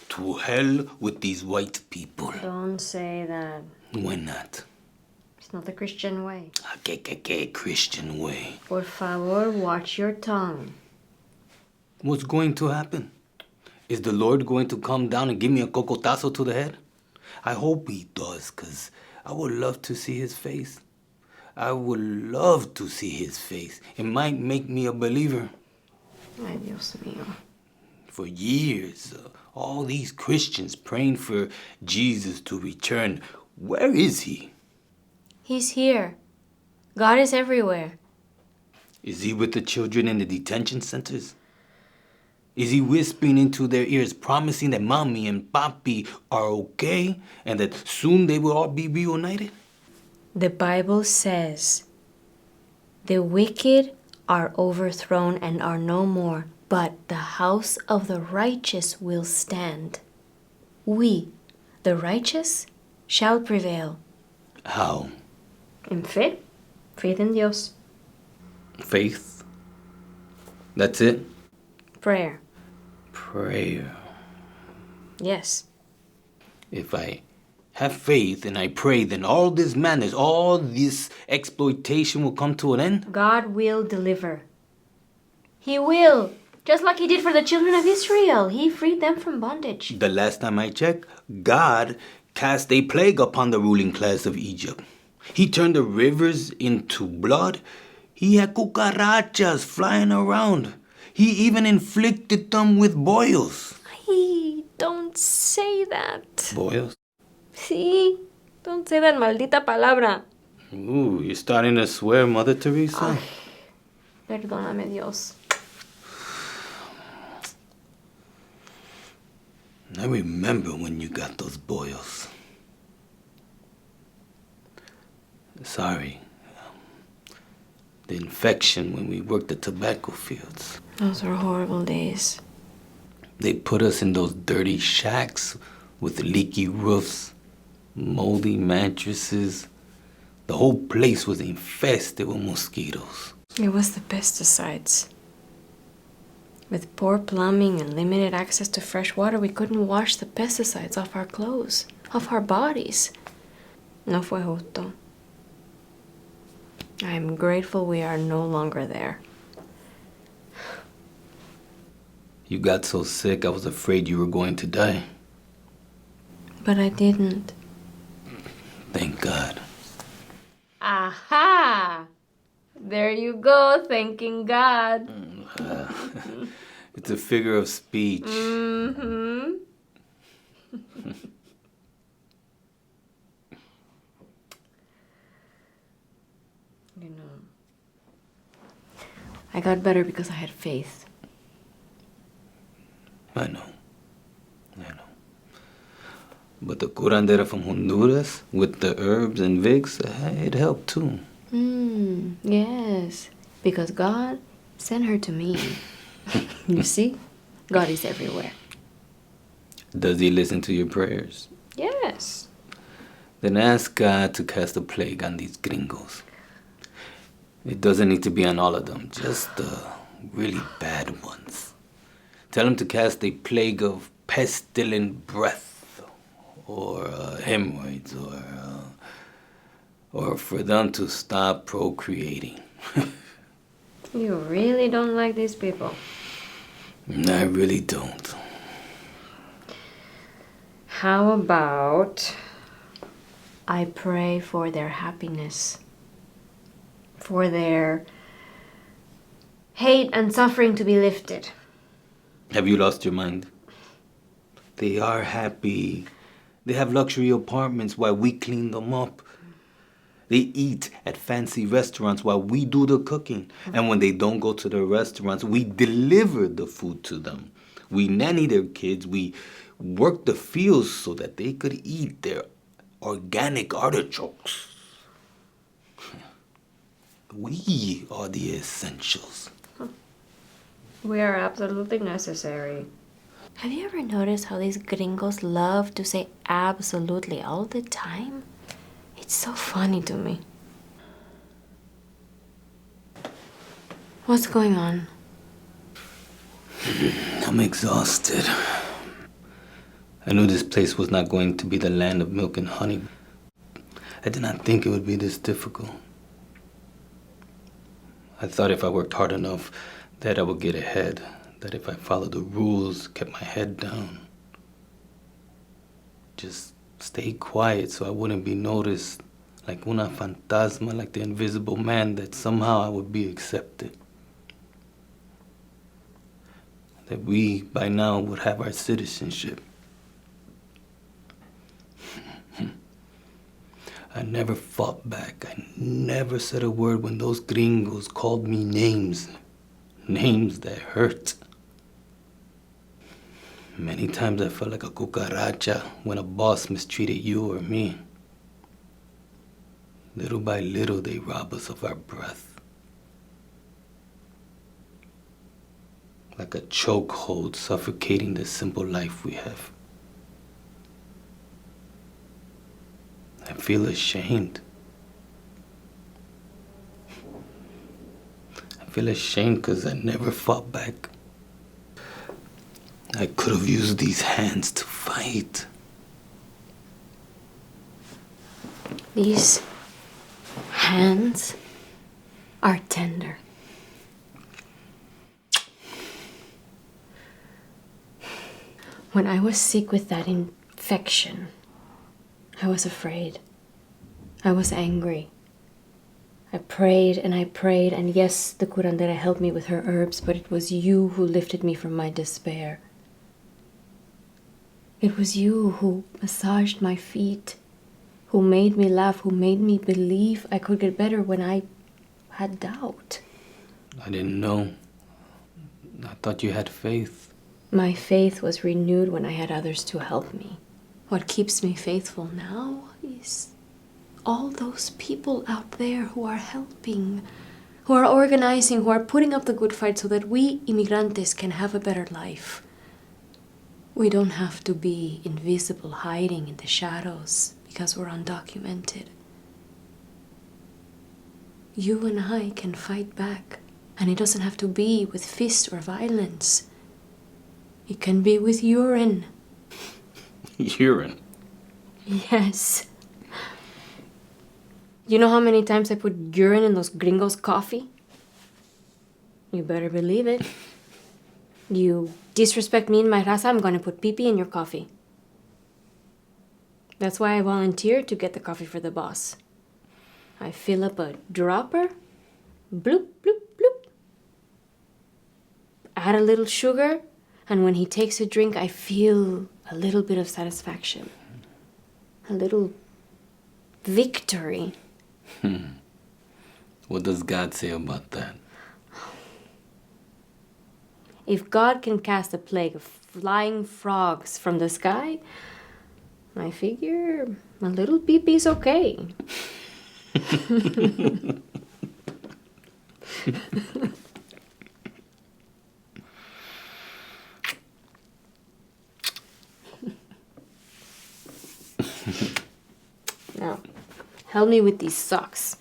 To hell with these white people. Don't say that. Why not? It's not the Christian way. ¿Qué Christian way? Por favor, watch your tongue. What's going to happen? Is the Lord going to come down and give me a cocotazo to the head? I hope he does, because I would love to see his face. I would love to see his face. It might make me a believer. Ay, Dios mío. For years, all these Christians praying for Jesus to return. Where is he? He's here. God is everywhere. Is he with the children in the detention centers? Is he whispering into their ears, promising that mommy and papi are okay and that soon they will all be reunited? The Bible says, the wicked are overthrown and are no more, but the house of the righteous will stand. We, the righteous, shall prevail. How? In fe. Faith in Dios. Faith? That's it? Prayer. Prayer. Yes. If I have faith and I pray, then all this madness, all this exploitation will come to an end? God will deliver. He will. Just like he did for the children of Israel. He freed them from bondage. The last time I checked, God cast a plague upon the ruling class of Egypt. He turned the rivers into blood. He had cucarachas flying around. He even inflicted them with boils. Ay, don't say that. Boils? Sí, don't say that maldita palabra. Ooh, you're starting to swear, Mother Teresa. Ay, perdóname, Dios. I remember when you got those boils. Sorry. The infection when we worked the tobacco fields. Those were horrible days. They put us in those dirty shacks with leaky roofs, moldy mattresses. The whole place was infested with mosquitoes. It was the pesticides. With poor plumbing and limited access to fresh water, we couldn't wash the pesticides off our clothes, off our bodies. No fue justo. I am grateful we are no longer there. You got so sick, I was afraid you were going to die. But I didn't. Thank God. Aha! There you go, thanking God. It's a figure of speech. Mm-hmm. You know, I got better because I had faith. I know. But the curandera from Honduras with the herbs and Vicks, it helped too. Yes, because God sent her to me. You see, God is everywhere. Does he listen to your prayers? Yes. Then ask God to cast a plague on these gringos. It doesn't need to be on all of them, just the really bad ones. Tell him to cast a plague of pestilent breath, or hemorrhoids, or for them to stop procreating. You really don't like these people? I really don't. How about I pray for their happiness, for their hate and suffering to be lifted? Have you lost your mind? They are happy. They have luxury apartments while we clean them up. They eat at fancy restaurants while we do the cooking. And when they don't go to the restaurants, we deliver the food to them. We nanny their kids. We work the fields so that they could eat their organic artichokes. We are the essentials. We are absolutely necessary. Have you ever noticed how these gringos love to say absolutely all the time? It's so funny to me. What's going on? I'm exhausted. I knew this place was not going to be the land of milk and honey. I did not think it would be this difficult. I thought if I worked hard enough, that I would get ahead. That if I followed the rules, kept my head down, just stay quiet so I wouldn't be noticed, like una fantasma, like the invisible man, that somehow I would be accepted. That we, by now, would have our citizenship. I never fought back. I never said a word when those gringos called me names. Names that hurt. Many times I felt like a cucaracha when a boss mistreated you or me. Little by little, they rob us of our breath. Like a chokehold suffocating the simple life we have. I feel ashamed. I feel ashamed because I never fought back. I could have used these hands to fight. These hands are tender. When I was sick with that infection, I was afraid. I was angry. I prayed, and yes, the curandera helped me with her herbs, but it was you who lifted me from my despair. It was you who massaged my feet, who made me laugh, who made me believe I could get better when I had doubt. I didn't know. I thought you had faith. My faith was renewed when I had others to help me. What keeps me faithful now is all those people out there who are helping, who are organizing, who are putting up the good fight so that we immigrantes can have a better life. We don't have to be invisible, hiding in the shadows because we're undocumented. You and I can fight back, and it doesn't have to be with fists or violence. It can be with urine. Urine? Yes. You know how many times I put urine in those gringos' coffee? You better believe it. You disrespect me and my raza, I'm gonna put pee-pee in your coffee. That's why I volunteered to get the coffee for the boss. I fill up a dropper, bloop, bloop, bloop. Add a little sugar, and when he takes a drink, I feel a little bit of satisfaction. A little victory. What does God say about that? If God can cast a plague of flying frogs from the sky, I figure a little pee-pee's okay. Now, help me with these socks.